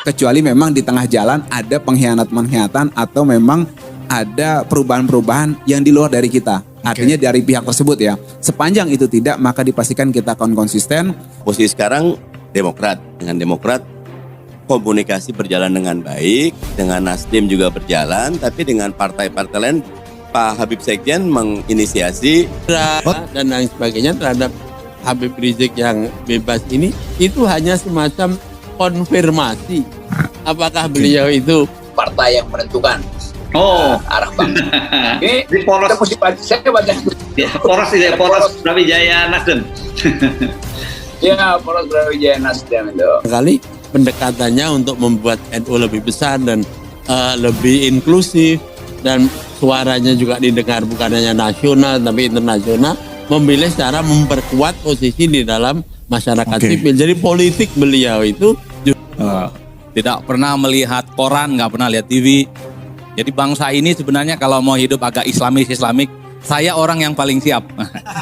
kecuali memang di tengah jalan ada pengkhianatan atau memang ada perubahan-perubahan yang di luar dari kita. Artinya dari pihak tersebut ya. Sepanjang itu tidak, maka dipastikan kita akan konsisten. Posisi sekarang Demokrat. Dengan Demokrat komunikasi berjalan dengan baik, dengan Nasdem juga berjalan, tapi dengan partai-partai lain Pak Habib Sekjen menginisiasi dan lain sebagainya terhadap Habib Rizik yang bebas ini, itu hanya semacam konfirmasi apakah beliau itu partai yang menentukan arah bangsa. Ini di poros, saya baca poros Brawijaya Nasdem. Ya, poros Brawijaya Nasdem itu. Kali pendekatannya untuk membuat NU lebih besar dan lebih inklusif, dan suaranya juga didengar bukan hanya nasional tapi internasional, memilih cara memperkuat posisi di dalam masyarakat sipil. Jadi politik beliau itu tidak pernah melihat koran, nggak pernah lihat TV. Jadi bangsa ini sebenarnya kalau mau hidup agak islamik, saya orang yang paling siap.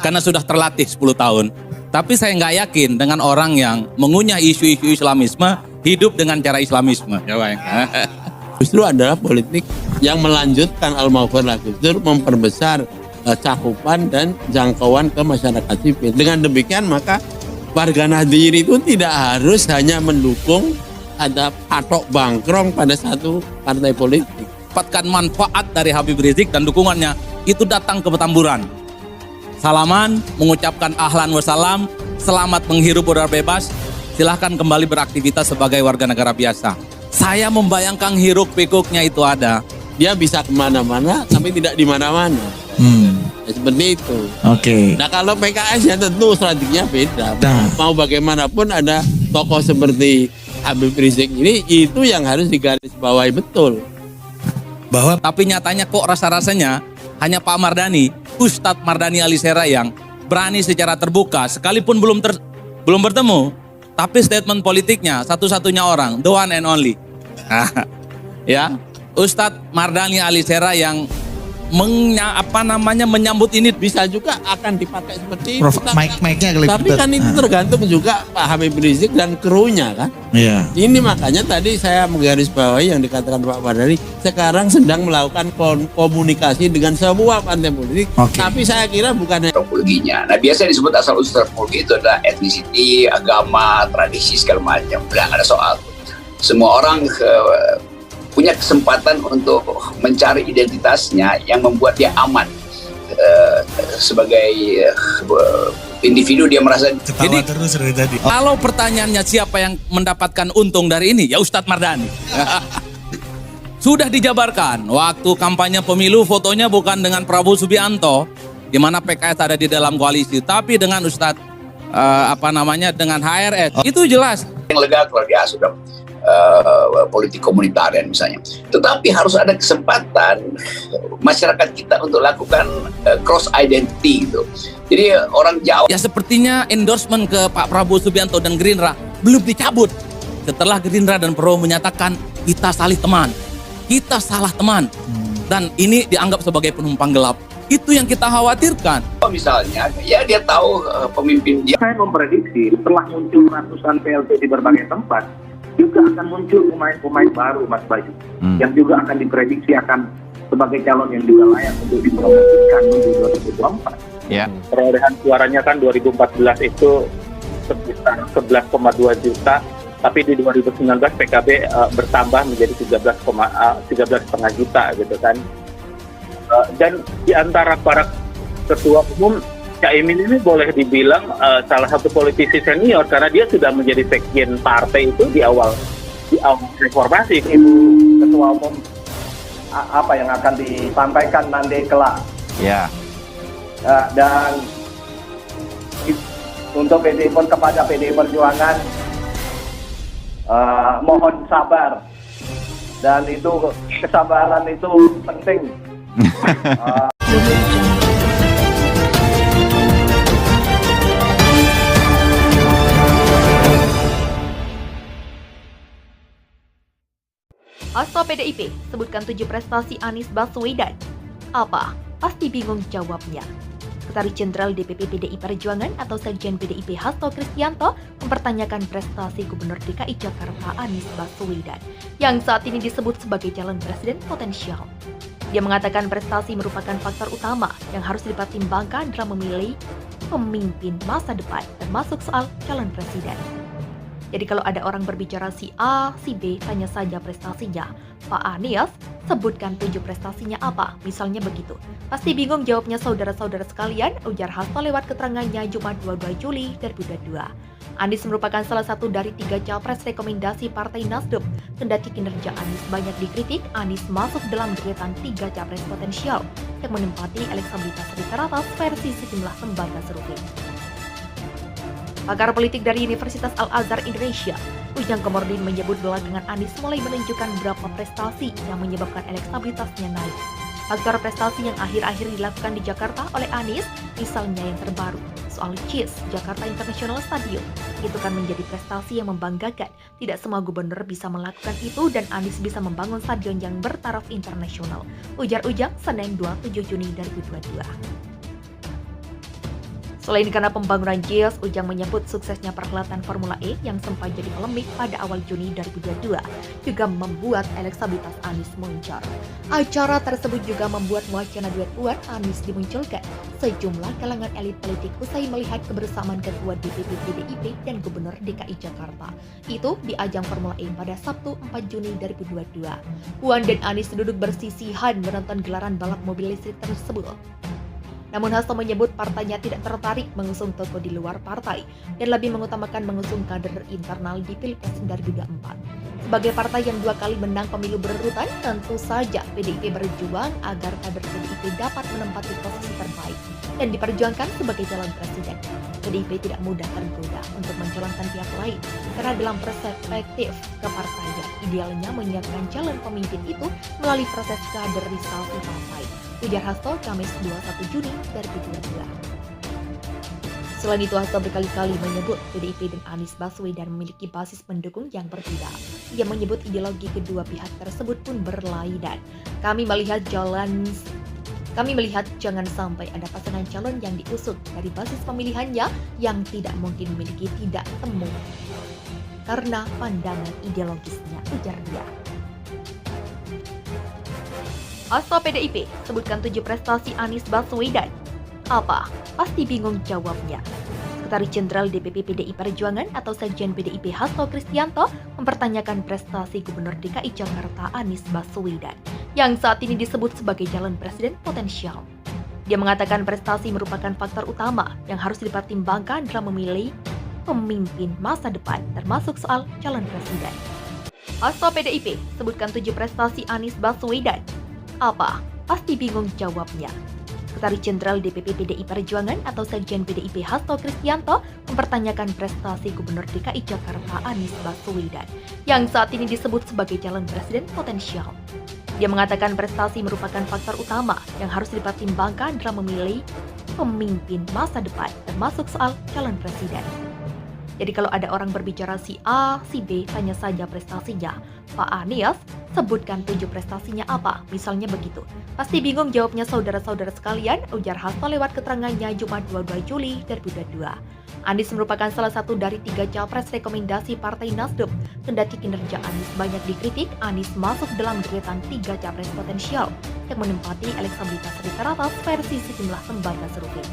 Karena sudah terlatih 10 tahun. Tapi saya nggak yakin dengan orang yang mengunyah isu-isu Islamisme, hidup dengan cara Islamisme. Justru adalah politik yang melanjutkan Al-Maghfur Gus Dur, memperbesar cakupan dan jangkauan ke masyarakat sipil. Dengan demikian maka warga Nahdliyin itu tidak harus hanya mendukung ada patok bangkrong pada satu partai politik. Dapatkan manfaat dari Habib Rizik dan dukungannya itu datang ke Petamburan. Salaman, mengucapkan ahlan wassalam, selamat menghirup udara bebas, silahkan kembali beraktivitas sebagai warga negara biasa. Saya membayangkan hiruk pikuknya itu ada. Dia bisa kemana-mana tapi tidak di mana-mana. Ya, seperti itu. Nah kalau PKS ya tentu strateginya beda. Mau bagaimanapun ada tokoh seperti Habib Rizik ini, itu yang harus digarisbawahi betul. Tapi nyatanya kok rasa-rasanya hanya Pak Mardhani, Ustadz Mardhani Alisera yang berani secara terbuka, sekalipun belum bertemu, tapi statement politiknya satu-satunya orang, the one and only. Ya, Ustadz Mardhani Alisera yang menyambut ini. Bisa juga akan dipakai seperti itu. Mic-nya tapi kan itu tergantung juga Pak Habib Rizik dan krunya kan. Iya. Ini makanya tadi saya menggarisbawahi yang dikatakan Pak Mardhani, sekarang sedang melakukan komunikasi dengan semua partai politik. Tapi saya kira bukan antropologinya. Nah, biasa disebut asal usul antropologi itu adalah etnisiti, agama, tradisi segala macam. Nggak ada soal. Semua orang punya kesempatan untuk mencari identitasnya yang membuat dia aman sebagai individu. Dia merasa ketawa terus dari tadi. Kalau pertanyaannya siapa yang mendapatkan untung dari ini, ya Ustadz Mardhani. Sudah dijabarkan waktu kampanye pemilu, fotonya bukan dengan Prabowo Subianto di mana PKS ada di dalam koalisi, tapi dengan Ustadz dengan HRS. Itu jelas. Yang lega kalau dia sudah politik komunitarian misalnya. Tetapi harus ada kesempatan masyarakat kita untuk lakukan cross identity gitu. Jadi orang Jawa. Ya sepertinya endorsement ke Pak Prabowo Subianto dan Gerindra belum dicabut. Setelah Gerindra dan Prabowo menyatakan kita salah teman. Dan ini dianggap sebagai penumpang gelap. Itu yang kita khawatirkan. Misalnya, ya dia tahu pemimpin dia. Saya memprediksi setelah muncul ratusan PLT di berbagai tempat, juga akan muncul pemain-pemain baru, Mas Bayu, yang juga akan diprediksi akan sebagai calon yang juga layak untuk dipromosikan menuju 2024. Ya. Perolehan suaranya kan 2014 itu sekitar 11,2 juta, tapi di 2019 PKB bertambah menjadi 13,5 juta gitu kan. Dan di antara para ketua umum, Caimin ini boleh dibilang salah satu politisi senior karena dia sudah menjadi sekjen partai itu di awal reformasi. Ibu Ketua Umum, apa yang akan disampaikan nanti kelak? Ya. Dan untuk PDI pun kepada PDI Perjuangan, mohon sabar, dan itu kesabaran itu penting. Hasto PDIP sebutkan 7 prestasi Anies Baswedan. Apa? Pasti bingung jawabnya. Sekretaris Jenderal DPP PDI Perjuangan atau Sekjen PDIP Hasto Kristianto mempertanyakan prestasi Gubernur DKI Jakarta Anies Baswedan yang saat ini disebut sebagai calon presiden potensial. Dia mengatakan prestasi merupakan faktor utama yang harus dipertimbangkan dalam memilih pemimpin masa depan, termasuk soal calon presiden. Jadi kalau ada orang berbicara si A, si B, tanya saja prestasinya. Pak Anies, sebutkan 7 prestasinya apa, misalnya begitu. Pasti bingung jawabnya saudara-saudara sekalian, ujar Hasto lewat keterangannya Jumat 22 Juli 2022. Anies merupakan salah satu dari 3 capres rekomendasi Partai Nasdem. Kendati kinerja Anies banyak dikritik, Anies masuk dalam deretan 3 capres potensial yang menempati elektabilitas teratas versi sejumlah lembaga survei. Pakar politik dari Universitas Al-Azhar Indonesia, Ujang Komarudin menyebut belakangan Anies mulai menunjukkan beberapa prestasi yang menyebabkan elektabilitasnya naik. Faktor prestasi yang akhir-akhir dilakukan di Jakarta oleh Anies, misalnya yang terbaru, soal CIS, Jakarta International Stadium, itu kan menjadi prestasi yang membanggakan. Tidak semua gubernur bisa melakukan itu dan Anies bisa membangun stadion yang bertaraf internasional. Ujar Ujang, Senin 27 Juni 2022. Selain karena pembangunan JIS, Ujang menyebut suksesnya perhelatan Formula E yang sempat jadi polemik pada awal Juni 2022 juga membuat elektabilitas Anies muncul. Acara tersebut juga membuat wacana duet Puan Anies dimunculkan. Sejumlah kalangan elit politik usai melihat kebersamaan Ketua DPP PDIP dan Gubernur DKI Jakarta. Itu di ajang Formula E pada Sabtu 4 Juni 2022. Puan dan Anies duduk bersisihan menonton gelaran balap mobil listrik tersebut. Namun Hasto menyebut partainya tidak tertarik mengusung tokoh di luar partai dan lebih mengutamakan mengusung kader internal di Pilpres 2024. Sebagai partai yang 2 kali menang pemilu berurutan, tentu saja PDIP berjuang agar kader PDIP dapat menempati posisi terbaik dan diperjuangkan sebagai calon presiden. PDIP tidak mudah tergoda untuk mencalonkan pihak lain karena dalam perspektif kepartaian, idealnya menyiapkan calon pemimpin itu melalui proses kaderisasi partai. Ujar Hasto Kamis 21 Juni 2022. Selain itu, Hasto berkali-kali menyebut PDIP dan Anies Baswedan memiliki basis pendukung yang berbeda. Ia menyebut ideologi kedua pihak tersebut pun berlainan. Kami melihat jangan sampai ada pasangan calon yang diusung dari basis pemilihannya yang tidak mungkin memiliki tidak temu karena pandangan ideologisnya, ujar dia. Hasto PDIP, sebutkan 7 prestasi Anies Baswedan. Apa? Pasti bingung jawabnya. Sekretaris Jenderal DPP PDI Perjuangan atau Sekjen PDIP Hasto Kristianto mempertanyakan prestasi Gubernur DKI Jakarta Anies Baswedan yang saat ini disebut sebagai calon presiden potensial. Dia mengatakan prestasi merupakan faktor utama yang harus dipertimbangkan dalam memilih pemimpin masa depan, termasuk soal calon presiden. Hasto PDIP, sebutkan 7 prestasi Anies Baswedan. Apa? Pasti bingung jawabnya. Sekretaris Jenderal DPP PDI Perjuangan atau Sekjen PDIP Hasto Kristianto mempertanyakan prestasi Gubernur DKI Jakarta Anies Baswedan yang saat ini disebut sebagai calon presiden potensial. Dia mengatakan prestasi merupakan faktor utama yang harus dipertimbangkan dalam memilih pemimpin masa depan, termasuk soal calon presiden. Jadi kalau ada orang berbicara si A, si B, tanya saja prestasinya. Pak Anies, sebutkan 7 prestasinya apa, misalnya begitu. Pasti bingung jawabnya saudara-saudara sekalian, ujar Hasto lewat keterangannya Jumat 22 Juli 2022. Anies merupakan salah satu dari 3 capres rekomendasi Partai Nasdem. Kendati kinerja Anies banyak dikritik, Anies masuk dalam deretan 3 capres potensial yang menempati elektabilitas teratas versi sejumlah lembaga survei.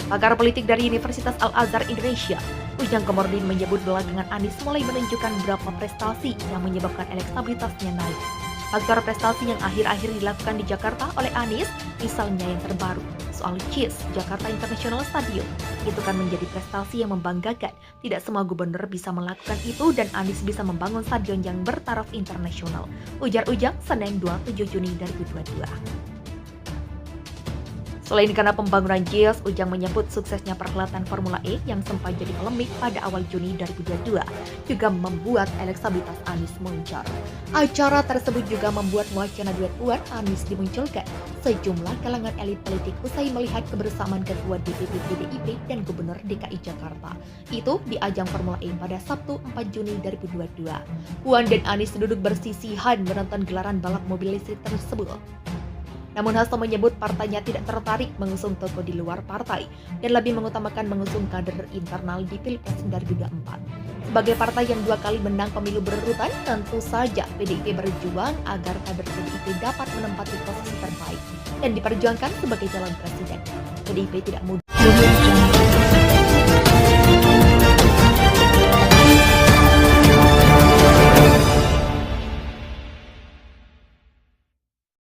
Pakar politik dari Universitas Al-Azhar Indonesia, Ujang Komarudin menyebut belakangan Anies mulai menunjukkan beberapa prestasi yang menyebabkan elektabilitasnya naik. Faktor prestasi yang akhir-akhir dilakukan di Jakarta oleh Anies, misalnya yang terbaru, soal CIS, Jakarta International Stadium, itu kan menjadi prestasi yang membanggakan. Tidak semua gubernur bisa melakukan itu dan Anies bisa membangun stadion yang bertaraf internasional. Ujar Ujang, Senin 27 Juni 2022. Selain karena pembangunan JIS, Ujang menyebut suksesnya perhelatan Formula E yang sempat jadi polemik pada awal Juni 2022 juga membuat elektabilitas Anies muncul. Acara tersebut juga membuat wacana duet Puan Anies dimunculkan. Sejumlah kalangan elit politik usai melihat kebersamaan Ketua DPP PDIP dan Gubernur DKI Jakarta. Itu di ajang Formula E pada Sabtu 4 Juni 2022. Puan dan Anies duduk bersisihan menonton gelaran balap mobil listrik tersebut. Namun Hasto menyebut partainya tidak tertarik mengusung tokoh di luar partai dan lebih mengutamakan mengusung kader internal di Pilpres 2024. Sebagai partai yang 2 kali menang pemilu berurutan, tentu saja PDIP berjuang agar kader PDIP dapat menempati posisi terbaik dan diperjuangkan sebagai calon presiden. PDIP tidak mudah